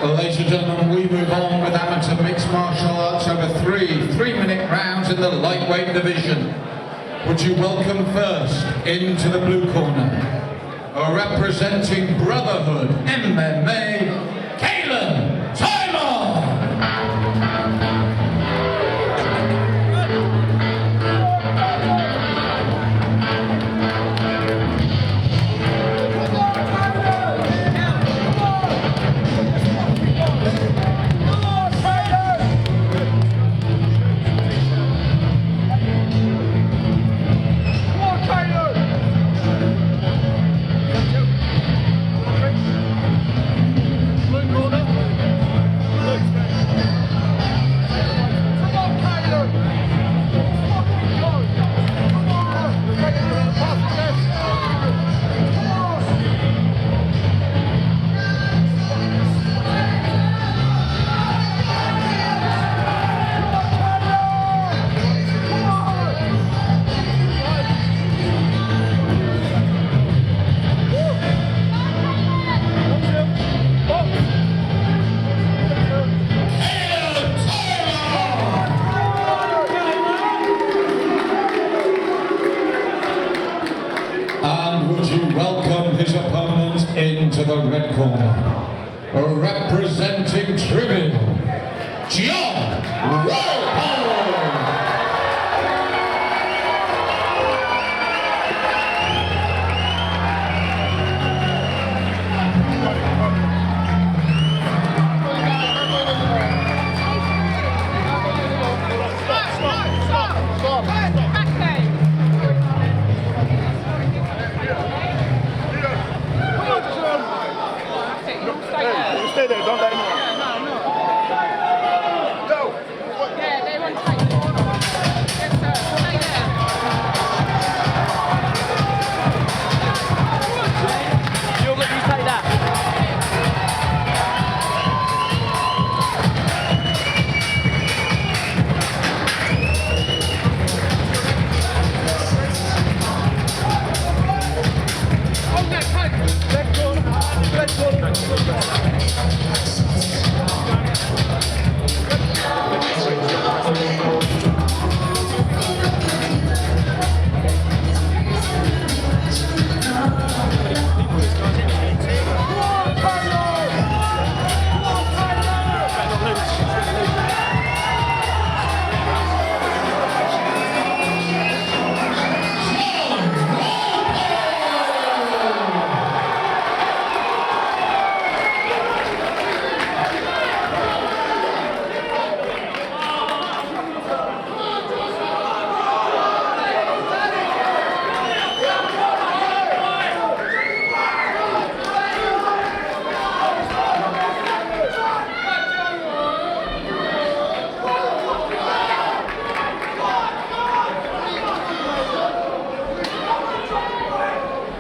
Ladies and gentlemen, we move on with amateur mixed martial arts over three-minute rounds in the lightweight division. Would you welcome first into the blue corner, representing Brotherhood MMA, Kalon Tymon! His opponent into the red corner, representing Trivium, Walpole! Stay there, don't let anyone. Go! Yeah, they want to take the ball. Yes, sir. Stay there. You'll let you take that. Hold that tight. Red corner. Red corner.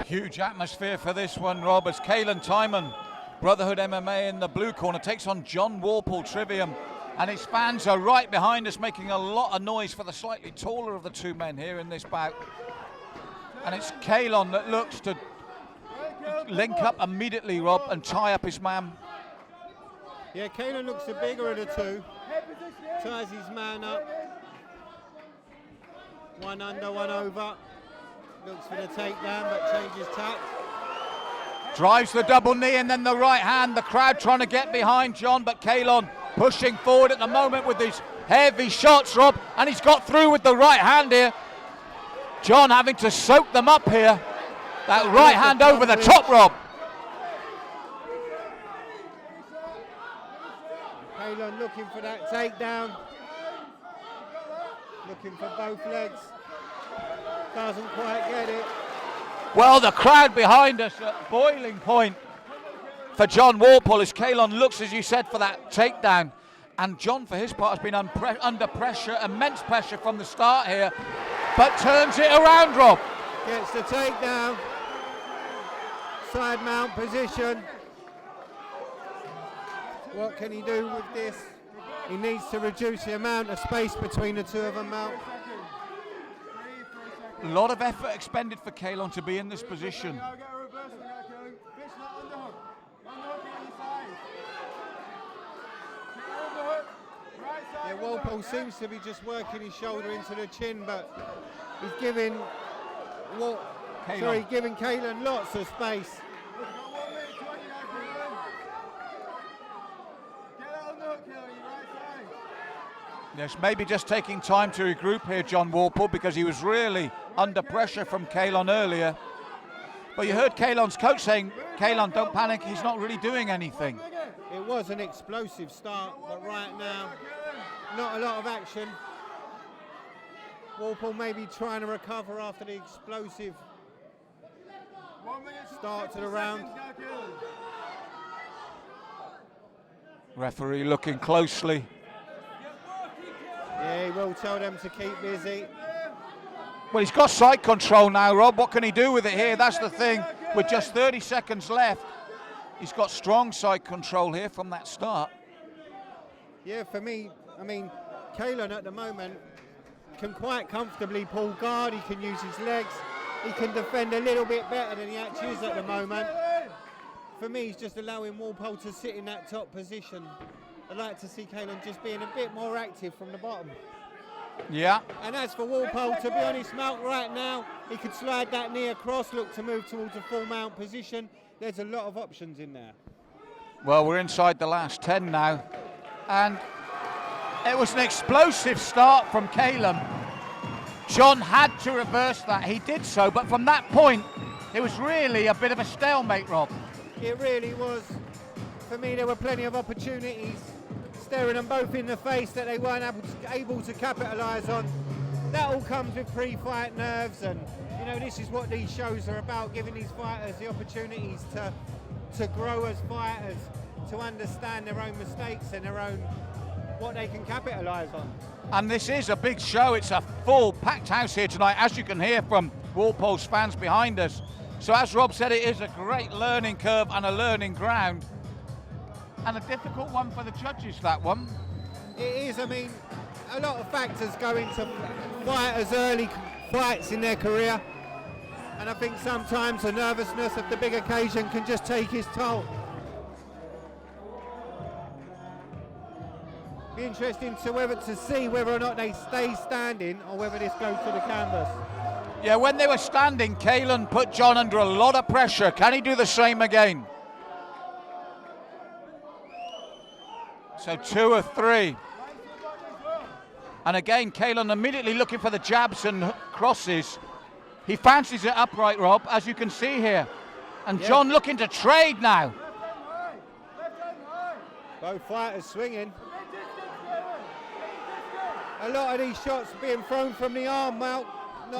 Huge atmosphere for this one, Rob, as Kalon Tymon, Brotherhood MMA in the blue corner, takes on Walpole, Trivium, and his fans are right behind us, making a lot of noise for the slightly taller of the two men here in this bout. And it's Kalon that looks to link up immediately, Rob, and tie up his man. Yeah, Kalon looks the bigger of the two, ties his man up, one under, one over. Looks for the takedown, but changes tack. Drives the double knee and then the right hand. The crowd trying to get behind John, but Kalon pushing forward at the moment with these heavy shots, Rob, and he's got through with the right hand here. John having to soak them up here. That right hand over the top, Rob. Kalon looking for that takedown. Looking for both legs. Doesn't quite get it. Well, the crowd behind us at boiling point for Walpole as Kalon looks, as you said, for that takedown. And John, for his part, has been under pressure, immense pressure from the start here, but turns it around, Rob. Gets the takedown. Side mount position. What can he do with this? He needs to reduce the amount of space between the two of them out. A lot of effort expended for Kalon to be in this position. Walpole seems to be just working his shoulder into the chin, but he's giving giving Kalon lots of space. Yes, maybe just taking time to regroup here, John Walpole, because he was really under pressure from Kalon earlier. But you heard Kalon's coach saying, Kalon, don't panic, he's not really doing anything. It was an explosive start, but right now, not a lot of action. Walpole may be trying to recover after the explosive start to the round. Referee looking closely. Yeah, he will tell them to keep busy. Well, he's got side control now, Rob. What can he do with it here? That's the thing. With just 30 seconds left, he's got strong side control here from that start. Yeah, for me, I mean, Kalon at the moment can quite comfortably pull guard. He can use his legs. He can defend a little bit better than he actually is at the moment. For me, he's just allowing Walpole to sit in that top position. I'd like to see Kalon just being a bit more active from the bottom. Yeah. And as for Walpole, to be honest, Mount, right now, he could slide that knee across, look to move towards a full mount position. There's a lot of options in there. Well, we're inside the last 10 now. And it was an explosive start from Kalon. John had to reverse that. He did so, but from that point, it was really a bit of a stalemate, Rob. It really was. For me, there were plenty of opportunities staring them both in the face that they weren't able to capitalise on. That all comes with pre-fight nerves, and you know, this is what these shows are about, giving these fighters the opportunities to grow as fighters, to understand their own mistakes and their own what they can capitalise on. And this is a big show. It's a full packed house here tonight, as you can hear from Walpole's fans behind us. So as Rob said, it is a great learning curve and a learning ground. And a difficult one for the judges, that one. It is. I mean, a lot of factors go into fighters' early fights in their career, and I think sometimes the nervousness of the big occasion can just take its toll. Be interesting to see whether or not they stay standing or whether this goes to the canvas. Yeah, when they were standing, Kalon put John under a lot of pressure. Can he do the same again? So 2 of 3. And again, Kalon immediately looking for the jabs and crosses. He fancies it upright, Rob, as you can see here. And yeah. John looking to trade now. Both fighters swinging. A lot of these shots being thrown from the arm out.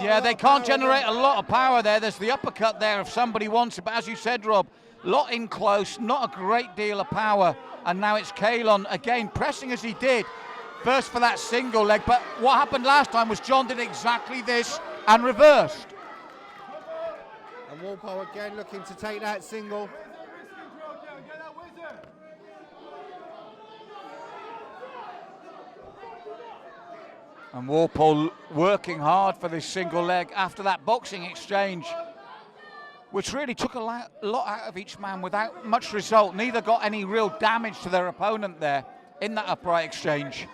Yeah, they can't generate a lot of power there. There's the uppercut there if somebody wants it. But as you said, Rob, lot in close, not a great deal of power. And now it's Kalon again pressing as he did first for that single leg, but what happened last time was John did exactly this and reversed. And Walpole again looking to take that single. And Walpole working hard for this single leg after that boxing exchange, which really took a lot out of each man without much result. Neither got any real damage to their opponent there in that upright exchange.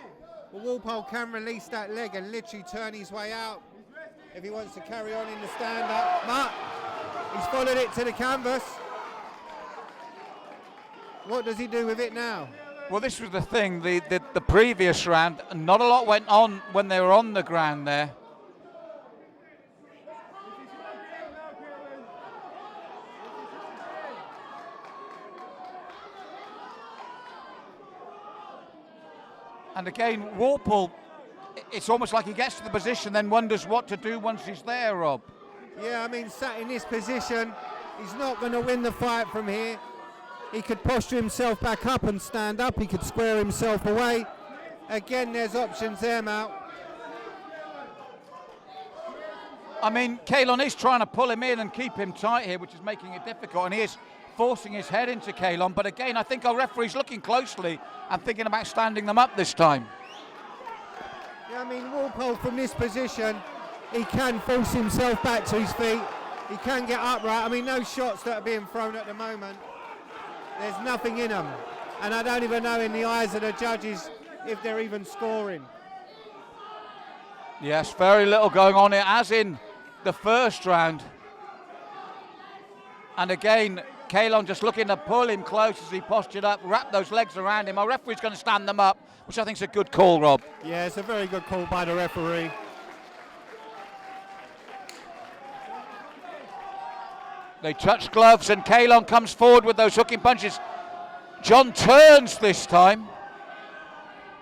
Well, Walpole can release that leg and literally turn his way out if he wants to carry on in the stand-up. But he's followed it to the canvas. What does he do with it now? Well, this was the thing, the previous round, not a lot went on when they were on the ground there. And again, Walpole, it's almost like he gets to the position, then wonders what to do once he's there, Rob. Yeah, I mean, sat in this position, he's not going to win the fight from here. He could posture himself back up and stand up. He could square himself away. Again, there's options there, Mal. I mean, Kalon is trying to pull him in and keep him tight here, which is making it difficult, and he is forcing his head into Kalon. But again, I think our referee's looking closely and thinking about standing them up this time. Yeah, I mean, Walpole from this position, he can force himself back to his feet. He can get upright. I mean, those shots that are being thrown at the moment, there's nothing in them. And I don't even know in the eyes of the judges if they're even scoring. Yes, very little going on here, as in the first round. And again, Kalon just looking to pull him close as he postured up, wrap those legs around him. Our referee's going to stand them up, which I think is a good call, Rob. Yeah, it's a very good call by the referee. They touch gloves and Kalon comes forward with those hooking punches. John turns this time.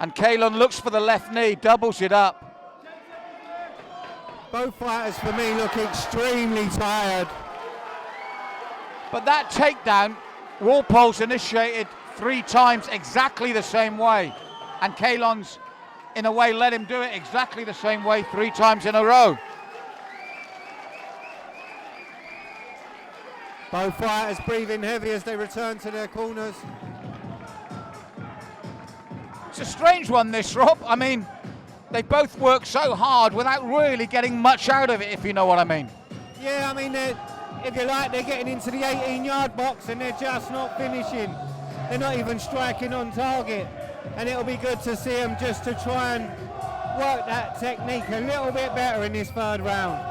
And Kalon looks for the left knee, doubles it up. Both fighters, for me, look extremely tired. But that takedown, Walpole's initiated 3 times exactly the same way. And Kalon's, in a way, let him do it exactly the same way 3 times in a row. Both fighters breathing heavy as they return to their corners. It's a strange one, this, Rob. I mean, they both work so hard without really getting much out of it, if you know what I mean. Yeah, I mean, if you like, they're getting into the 18-yard box and they're just not finishing. They're not even striking on target. And it'll be good to see them just to try and work that technique a little bit better in this 3rd round.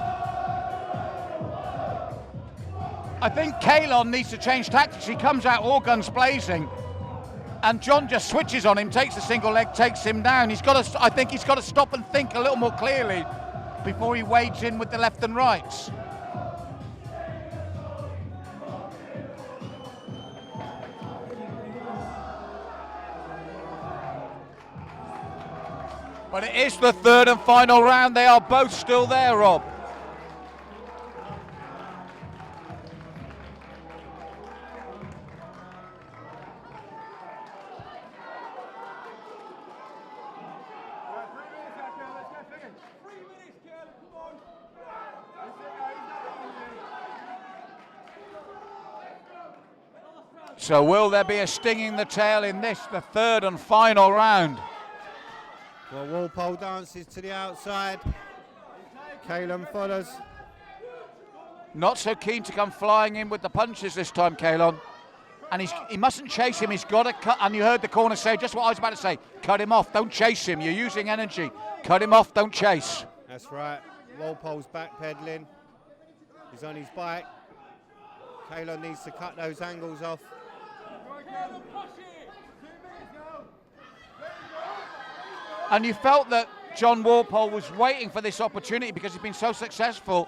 I think Kalon needs to change tactics. He comes out all guns blazing. And John just switches on him, takes a single leg, takes him down. I think he's got to stop and think a little more clearly before he wades in with the left and rights. But it is the 3rd and final round. They are both still there, Rob. So will there be a stinging the tail in this, the 3rd and final round? Well, Walpole dances to the outside. Kalon follows. Not so keen to come flying in with the punches this time, Kalon. And he mustn't chase him, he's got to cut. And you heard the corner say just what I was about to say. Cut him off, don't chase him, you're using energy. Cut him off, don't chase. That's right. Walpole's backpedaling. He's on his bike. Kalon needs to cut those angles off. And you felt that John Walpole was waiting for this opportunity because he's been so successful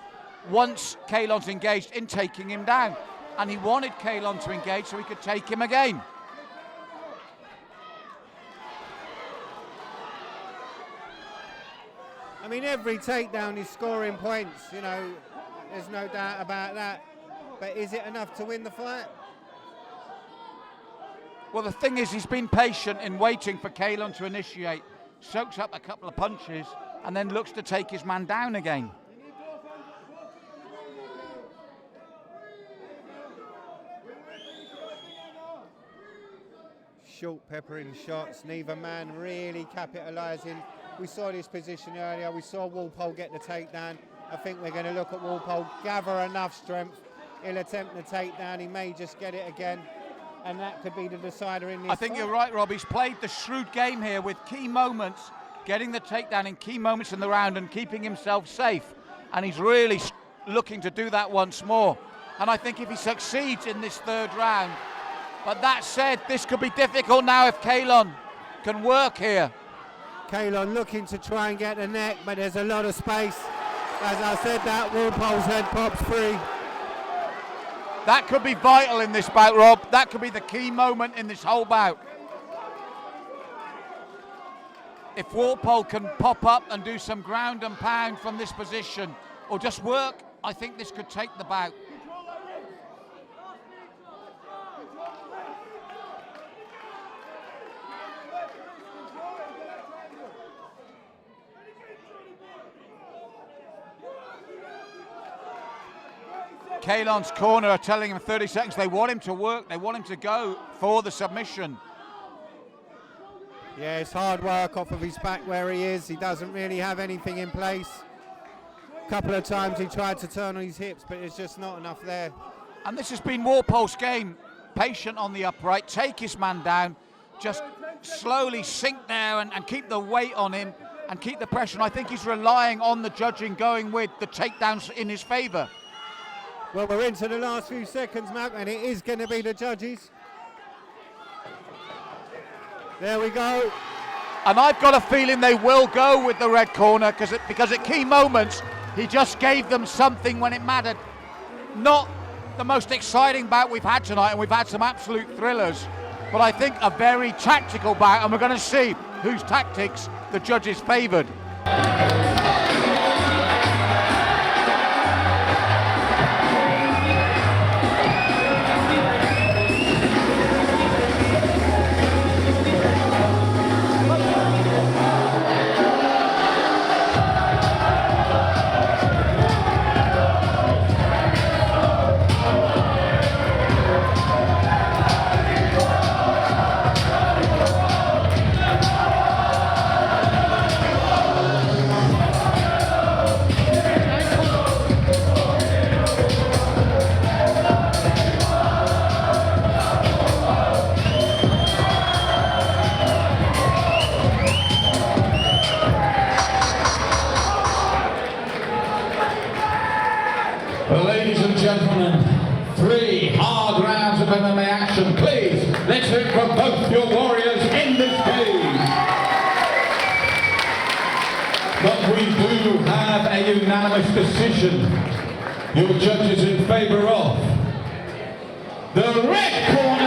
once Kalon's engaged in taking him down. And he wanted Kalon to engage so he could take him again. I mean, every takedown is scoring points, you know, there's no doubt about that. But is it enough to win the fight? Well, the thing is, he's been patient in waiting for Kalon to initiate, soaks up a couple of punches, and then looks to take his man down again. Short peppering shots, neither man really capitalising. We saw this position earlier, we saw Walpole get the takedown. I think we're going to look at Walpole gather enough strength. He'll attempt the takedown, he may just get it again, and that could be the decider in this I think fight. you're right, Rob. He's played the shrewd game here with key moments, getting the takedown in key moments in the round and keeping himself safe. And he's really looking to do that once more. And I think if he succeeds in this 3rd round, but that said, this could be difficult now if Kalon can work here. Kalon looking to try and get the neck, but there's a lot of space. As I said, that Walpole's head pops free. That could be vital in this bout, Rob. That could be the key moment in this whole bout. If Walpole can pop up and do some ground and pound from this position, or just work, I think this could take the bout. Kalon's corner are telling him 30 seconds. They want him to work. They want him to go for the submission. Yeah, it's hard work off of his back where he is. He doesn't really have anything in place. A couple of times he tried to turn on his hips, but there's just not enough there. And this has been Walpole's game. Patient on the upright, take his man down, just slowly sink there and keep the weight on him, and keep the pressure. And I think he's relying on the judging going with the takedowns in his favour. Well, we're into the last few seconds, Mark, and it is going to be the judges. There we go. And I've got a feeling they will go with the red corner because at key moments he just gave them something when it mattered. Not the most exciting bout we've had tonight, and we've had some absolute thrillers, but I think a very tactical bout, and we're going to see whose tactics the judges favoured. Ladies and gentlemen, 3 hard rounds of MMA action. Please, let's hear it from both your warriors in this cage. But we do have a unanimous decision. Your judges in favour of the red corner.